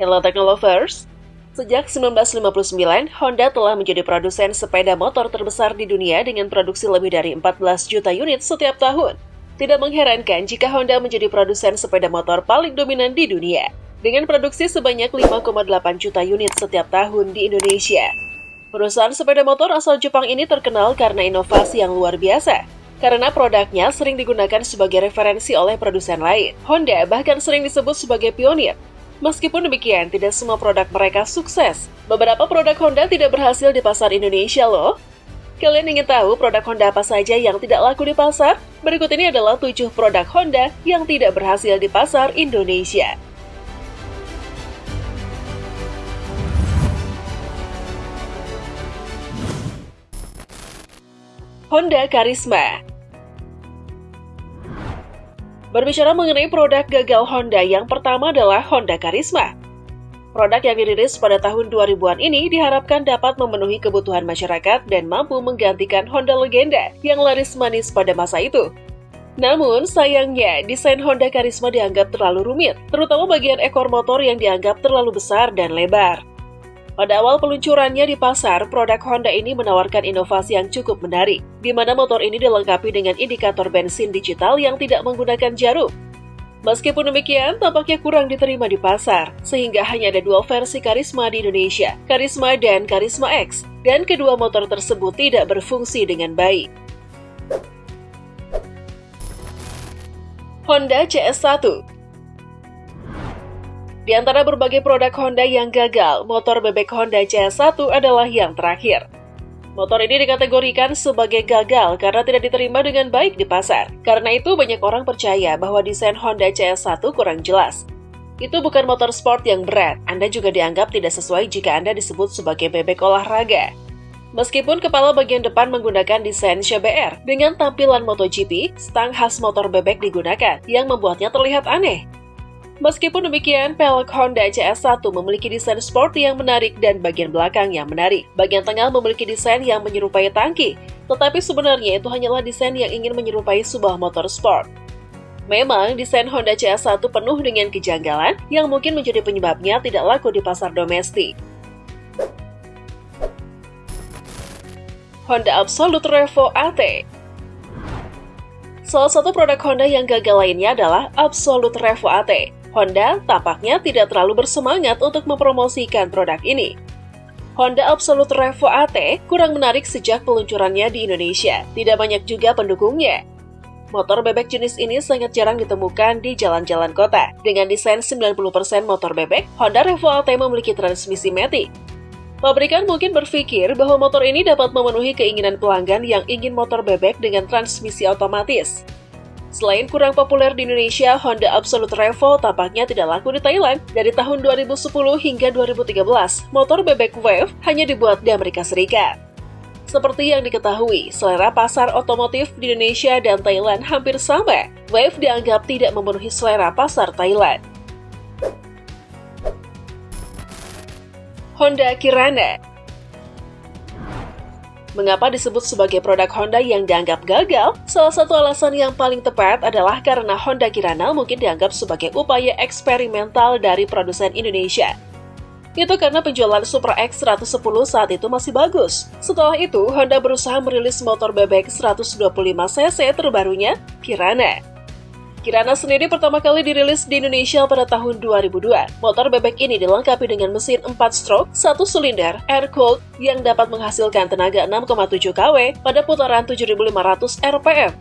Hello Technolovers! Sejak 1959, Honda telah menjadi produsen sepeda motor terbesar di dunia dengan produksi lebih dari 14 juta unit setiap tahun. Tidak mengherankan jika Honda menjadi produsen sepeda motor paling dominan di dunia, dengan produksi sebanyak 5,8 juta unit setiap tahun di Indonesia. Perusahaan sepeda motor asal Jepang ini terkenal karena inovasi yang luar biasa, karena produknya sering digunakan sebagai referensi oleh produsen lain. Honda bahkan sering disebut sebagai pionir. Meskipun demikian, tidak semua produk mereka sukses. Beberapa produk Honda tidak berhasil di pasar Indonesia loh. Kalian ingin tahu produk Honda apa saja yang tidak laku di pasar? Berikut ini adalah 7 produk Honda yang tidak berhasil di pasar Indonesia. Honda Karisma. Berbicara mengenai produk gagal Honda, yang pertama adalah Honda Karisma. Produk yang dirilis pada tahun 2000-an ini diharapkan dapat memenuhi kebutuhan masyarakat dan mampu menggantikan Honda legenda yang laris manis pada masa itu. Namun, sayangnya, desain Honda Karisma dianggap terlalu rumit, terutama bagian ekor motor yang dianggap terlalu besar dan lebar. Pada awal peluncurannya di pasar, produk Honda ini menawarkan inovasi yang cukup menarik, di mana motor ini dilengkapi dengan indikator bensin digital yang tidak menggunakan jarum. Meskipun demikian, tampaknya kurang diterima di pasar, sehingga hanya ada 2 versi Karisma di Indonesia, Karisma dan Karisma X, dan kedua motor tersebut tidak berfungsi dengan baik. Honda CS1. Di antara berbagai produk Honda yang gagal, motor bebek Honda CS1 adalah yang terakhir. Motor ini dikategorikan sebagai gagal karena tidak diterima dengan baik di pasar. Karena itu banyak orang percaya bahwa desain Honda CS1 kurang jelas. Itu bukan motor sport yang berat, Anda juga dianggap tidak sesuai jika Anda disebut sebagai bebek olahraga. Meskipun kepala bagian depan menggunakan desain CBR dengan tampilan MotoGP, stang khas motor bebek digunakan yang membuatnya terlihat aneh. Meskipun demikian, pelek Honda CS1 memiliki desain sporty yang menarik dan bagian belakang yang menarik. Bagian tengah memiliki desain yang menyerupai tangki, tetapi sebenarnya itu hanyalah desain yang ingin menyerupai sebuah motor sport. Memang, desain Honda CS1 penuh dengan kejanggalan yang mungkin menjadi penyebabnya tidak laku di pasar domestik. Honda Absolute Revo AT. Salah satu produk Honda yang gagal lainnya adalah Absolute Revo AT. Honda tampaknya tidak terlalu bersemangat untuk mempromosikan produk ini. Honda Absolute Revo AT kurang menarik sejak peluncurannya di Indonesia. Tidak banyak juga pendukungnya. Motor bebek jenis ini sangat jarang ditemukan di jalan-jalan kota. Dengan desain 90% motor bebek, Honda Revo AT memiliki transmisi matic. Pabrikan mungkin berpikir bahwa motor ini dapat memenuhi keinginan pelanggan yang ingin motor bebek dengan transmisi otomatis. Selain kurang populer di Indonesia, Honda Absolute Revo tampaknya tidak laku di Thailand. Dari tahun 2010 hingga 2013, motor bebek Wave hanya dibuat di Amerika Serikat. Seperti yang diketahui, selera pasar otomotif di Indonesia dan Thailand hampir sama. Wave dianggap tidak memenuhi selera pasar Thailand. Honda Kirana. Mengapa disebut sebagai produk Honda yang dianggap gagal? Salah satu alasan yang paling tepat adalah karena Honda Kirana mungkin dianggap sebagai upaya eksperimental dari produsen Indonesia. Itu karena penjualan Supra X 110 saat itu masih bagus. Setelah itu, Honda berusaha merilis motor bebek 125cc terbarunya, Kirana. Kirana sendiri pertama kali dirilis di Indonesia pada tahun 2002. Motor bebek ini dilengkapi dengan mesin 4 stroke, 1 silinder, air-cooled yang dapat menghasilkan tenaga 6,7 kW pada putaran 7.500 rpm.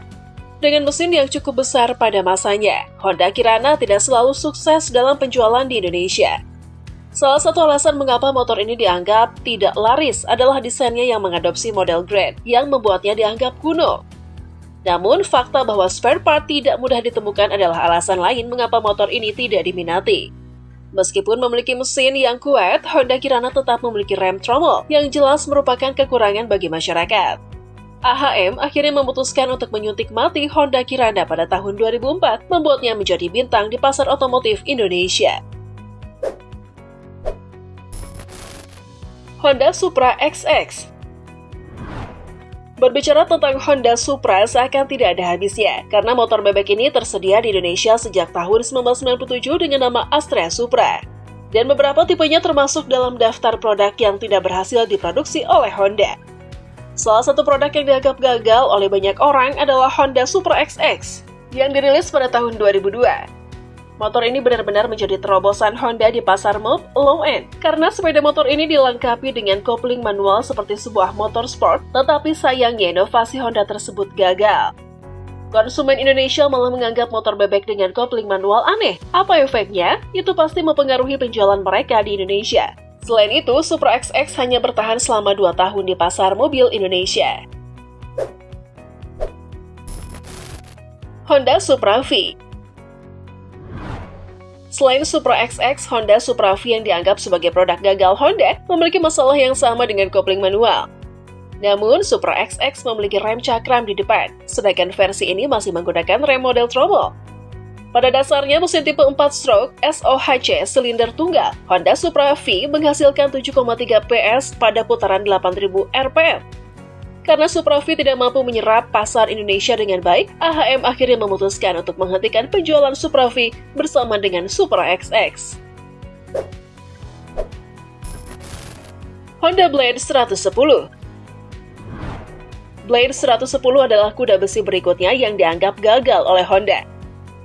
Dengan mesin yang cukup besar pada masanya, Honda Kirana tidak selalu sukses dalam penjualan di Indonesia. Salah satu alasan mengapa motor ini dianggap tidak laris adalah desainnya yang mengadopsi model Grand, yang membuatnya dianggap kuno. Namun, fakta bahwa spare part tidak mudah ditemukan adalah alasan lain mengapa motor ini tidak diminati. Meskipun memiliki mesin yang kuat, Honda Kirana tetap memiliki rem tromol yang jelas merupakan kekurangan bagi masyarakat. AHM akhirnya memutuskan untuk menyuntik mati Honda Kirana pada tahun 2004, membuatnya menjadi bintang di pasar otomotif Indonesia. Honda Supra XX. Berbicara tentang Honda Supra seakan tidak ada habisnya, karena motor bebek ini tersedia di Indonesia sejak tahun 1997 dengan nama Astrea Supra. Dan beberapa tipenya termasuk dalam daftar produk yang tidak berhasil diproduksi oleh Honda. Salah satu produk yang dianggap gagal oleh banyak orang adalah Honda Supra XX yang dirilis pada tahun 2002. Motor ini benar-benar menjadi terobosan Honda di pasar mode low-end, karena sepeda motor ini dilengkapi dengan kopling manual seperti sebuah motor sport, tetapi sayangnya inovasi Honda tersebut gagal. Konsumen Indonesia malah menganggap motor bebek dengan kopling manual aneh. Apa efeknya? Itu pasti mempengaruhi penjualan mereka di Indonesia. Selain itu, Supra XX hanya bertahan selama 2 tahun di pasar mobil Indonesia. Honda Supra V. Selain Supra XX, Honda Supra V yang dianggap sebagai produk gagal Honda memiliki masalah yang sama dengan kopling manual. Namun, Supra XX memiliki rem cakram di depan, sedangkan versi ini masih menggunakan rem model tromol. Pada dasarnya, mesin tipe 4 stroke SOHC silinder tunggal, Honda Supra V menghasilkan 7,3 PS pada putaran 8.000 RPM. Karena Supra V tidak mampu menyerap pasar Indonesia dengan baik, AHM akhirnya memutuskan untuk menghentikan penjualan Supra V bersama dengan Supra XX. Honda Blade 110. Blade 110 adalah kuda besi berikutnya yang dianggap gagal oleh Honda.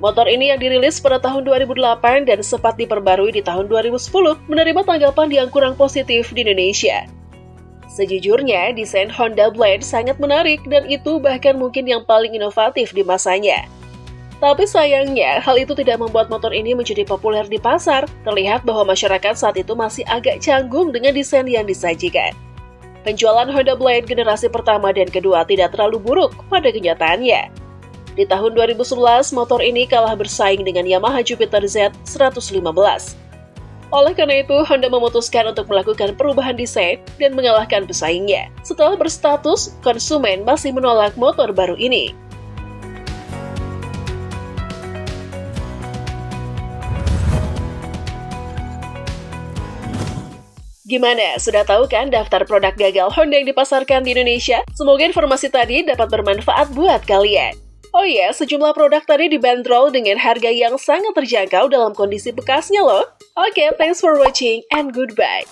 Motor ini yang dirilis pada tahun 2008 dan sempat diperbarui di tahun 2010 menerima tanggapan yang kurang positif di Indonesia. Sejujurnya, desain Honda Blade sangat menarik dan itu bahkan mungkin yang paling inovatif di masanya. Tapi sayangnya, hal itu tidak membuat motor ini menjadi populer di pasar. Terlihat bahwa masyarakat saat itu masih agak canggung dengan desain yang disajikan. Penjualan Honda Blade generasi pertama dan kedua tidak terlalu buruk pada kenyataannya. Di tahun 2011, motor ini kalah bersaing dengan Yamaha Jupiter Z 115. Oleh karena itu, Honda memutuskan untuk melakukan perubahan desain dan mengalahkan pesaingnya. Setelah berstatus, konsumen masih menolak motor baru ini. Gimana? Sudah tahu kan daftar produk gagal Honda yang dipasarkan di Indonesia? Semoga informasi tadi dapat bermanfaat buat kalian. Oh iya, sejumlah produk tadi dibanderol dengan harga yang sangat terjangkau dalam kondisi bekasnya loh. Oke, thanks for watching and goodbye.